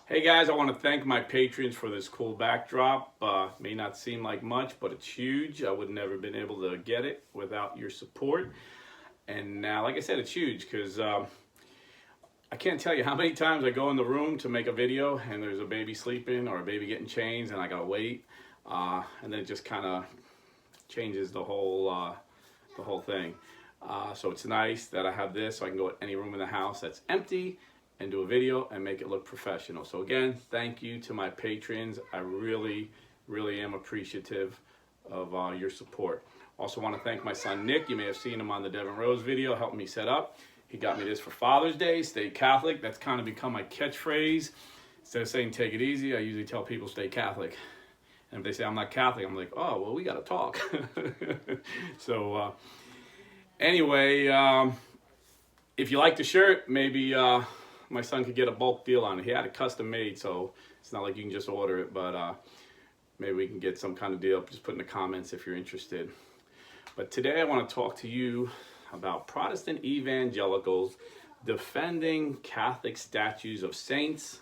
Hey guys, I want to thank my patrons for this cool backdrop. May not seem like much, but it's huge. I would never been able to get it without your support. And now, like I said, it's huge because I can't tell you how many times I go in the room to make a video and there's a baby sleeping or a baby getting changed and I gotta wait. And then it just kind of changes the whole thing. So it's nice that I have this so I can go to any room in the house that's empty and do a video and make it look professional. So again, thank you to my patrons. I really am appreciative of your support. Also want to thank my son Nick. You may have seen him on the Devin Rose video, helping me set up. He got me this for Father's Day, stay Catholic. That's kind of become my catchphrase. Instead of saying take it easy, I usually tell people stay Catholic. And if they say I'm not Catholic, I'm like, oh, well, we got to talk. So anyway, if you like the shirt, maybe my son could get a bulk deal on it. He had it custom made, so it's not like you can just order it, but maybe we can get some kind of deal. Just put in the comments if you're interested. But today I want to talk to you about Protestant evangelicals defending Catholic statues of saints,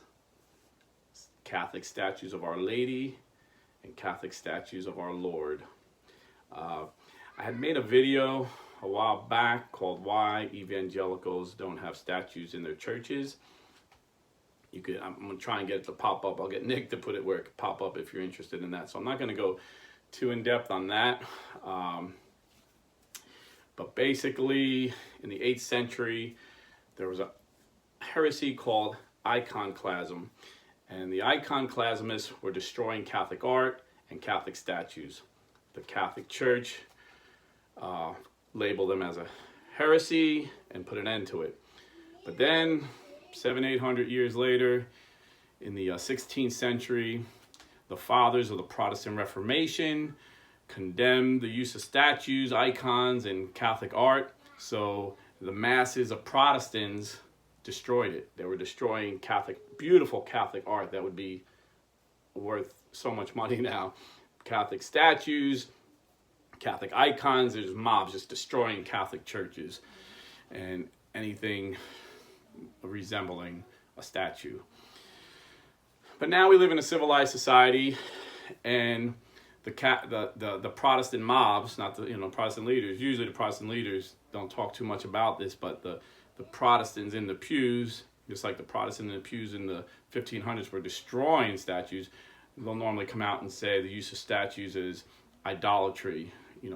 Catholic statues of Our Lady, and Catholic statues of our Lord. I had made a video a while back called Why Evangelicals Don't Have Statues in Their Churches. I'm going to try and get it to pop up. I'll get Nick to put it where it could pop up if you're interested in that. So I'm not going to go too in depth on that. But basically, in the 8th century, there was a heresy called iconoclasm. And the iconoclasmists were destroying Catholic art and Catholic statues. The Catholic Church labeled them as a heresy and put an end to it. But then 700-800 years later, in the 16th century, the fathers of the Protestant Reformation condemned the use of statues, icons, and Catholic art. So the masses of Protestants destroyed it. They were destroying beautiful Catholic art that would be worth so much money now. Catholic statues, Catholic icons. There's mobs just destroying Catholic churches and anything resembling a statue. But now we live in a civilized society, and the Protestant mobs, not the Protestant leaders. Usually the Protestant leaders don't talk too much about this, but the Protestants in the pews, just like the Protestants in the pews in the 1500s were destroying statues, they'll normally come out and say the use of statues is idolatry,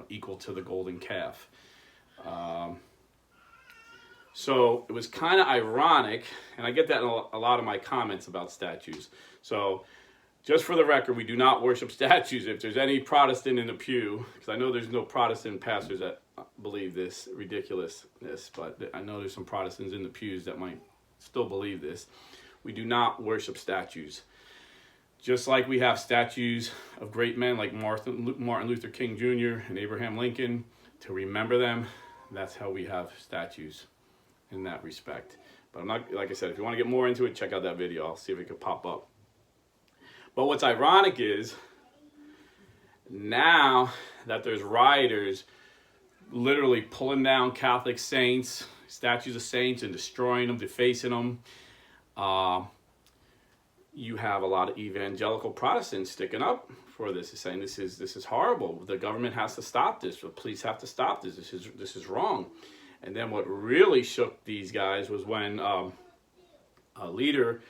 equal to the golden calf. So it was kind of ironic, and I get that in a lot of my comments about statues. So just for the record, we do not worship statues. If there's any Protestant in the pew, because I know there's no Protestant pastors that believe this ridiculousness, but I know there's some Protestants in the pews that might still believe this. We do not worship statues. Just like we have statues of great men like Martin Luther King Jr. and Abraham Lincoln to remember them, that's how we have statues in that respect. But I'm not, like I said, if you want to get more into it, check out that video. I'll see if it could pop up. But what's ironic is now that there's rioters literally pulling down Catholic saints, statues of saints, and destroying them, defacing them, you have a lot of evangelical Protestants sticking up for this, saying this is horrible. The government has to stop this. The police have to stop this. This is wrong. And then what really shook these guys was when a leader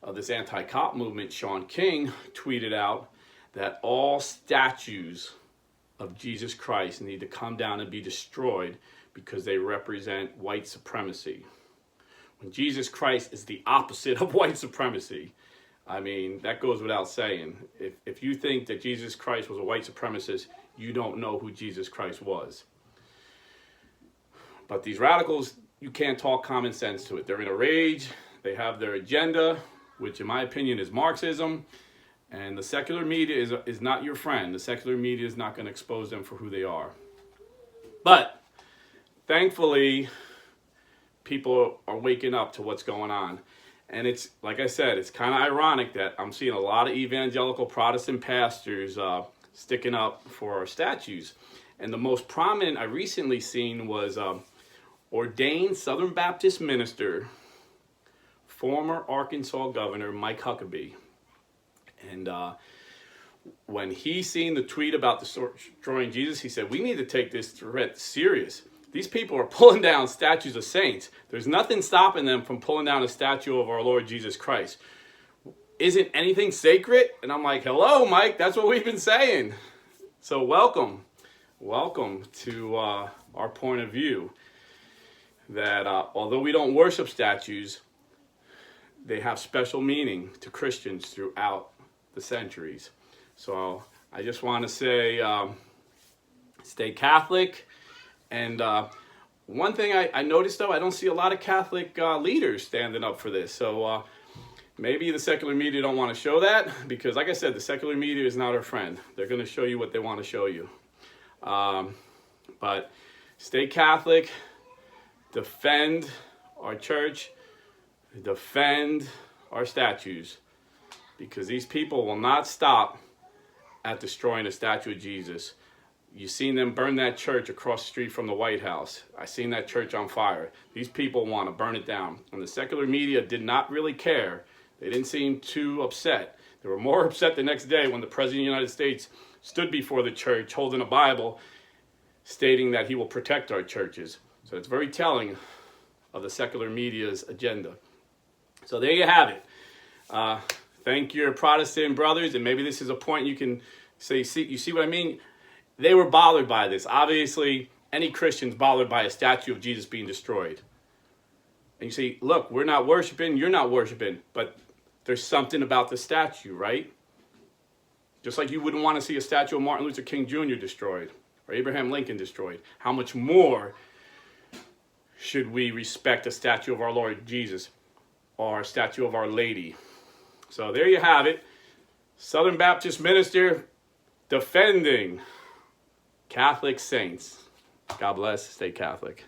of this anti-cop movement, Sean King, tweeted out that all statues of Jesus Christ need to come down and be destroyed because they represent white supremacy. When Jesus Christ is the opposite of white supremacy. I mean, that goes without saying. If you think that Jesus Christ was a white supremacist, you don't know who Jesus Christ was. But these radicals, you can't talk common sense to it. They're in a rage. They have their agenda, which in my opinion is Marxism. And the secular media is not your friend. The secular media is not going to expose them for who they are. But thankfully, people are waking up to what's going on. And it's, like I said, it's kind of ironic that I'm seeing a lot of evangelical Protestant pastors sticking up for our statues. And the most prominent I recently seen was ordained Southern Baptist minister former Arkansas governor Mike Huckabee. And when he seen the tweet about destroying Jesus, he said, we need to take this threat serious. These people are pulling down statues of saints. There's nothing stopping them from pulling down a statue of our Lord Jesus Christ. Isn't anything sacred? And I'm like, hello, Mike, that's what we've been saying. So welcome to our point of view that although we don't worship statues, they have special meaning to Christians throughout the centuries. So I just want to say, stay Catholic. And one thing I noticed, though, I don't see a lot of Catholic leaders standing up for this. So maybe the secular media don't want to show that, because like I said, the secular media is not our friend. They're going to show you what they want to show you. But stay Catholic, defend our church, defend our statues, because these people will not stop at destroying a statue of Jesus. You've seen them burn that church across the street from the White House. I seen that church on fire. These people want to burn it down. And the secular media did not really care. They didn't seem too upset. They were more upset the next day when the President of the United States stood before the church holding a Bible stating that he will protect our churches. So it's very telling of the secular media's agenda. So there you have it. Thank your Protestant brothers, and maybe this is a point you can say, you see what I mean? They were bothered by this. Obviously, any Christian's bothered by a statue of Jesus being destroyed. And you say, look, we're not worshiping, you're not worshiping, but there's something about the statue, right? Just like you wouldn't want to see a statue of Martin Luther King Jr. destroyed, or Abraham Lincoln destroyed. How much more should we respect a statue of our Lord Jesus or a statue of Our Lady? So there you have it. Southern Baptist minister defending Catholic saints. God bless. Stay Catholic.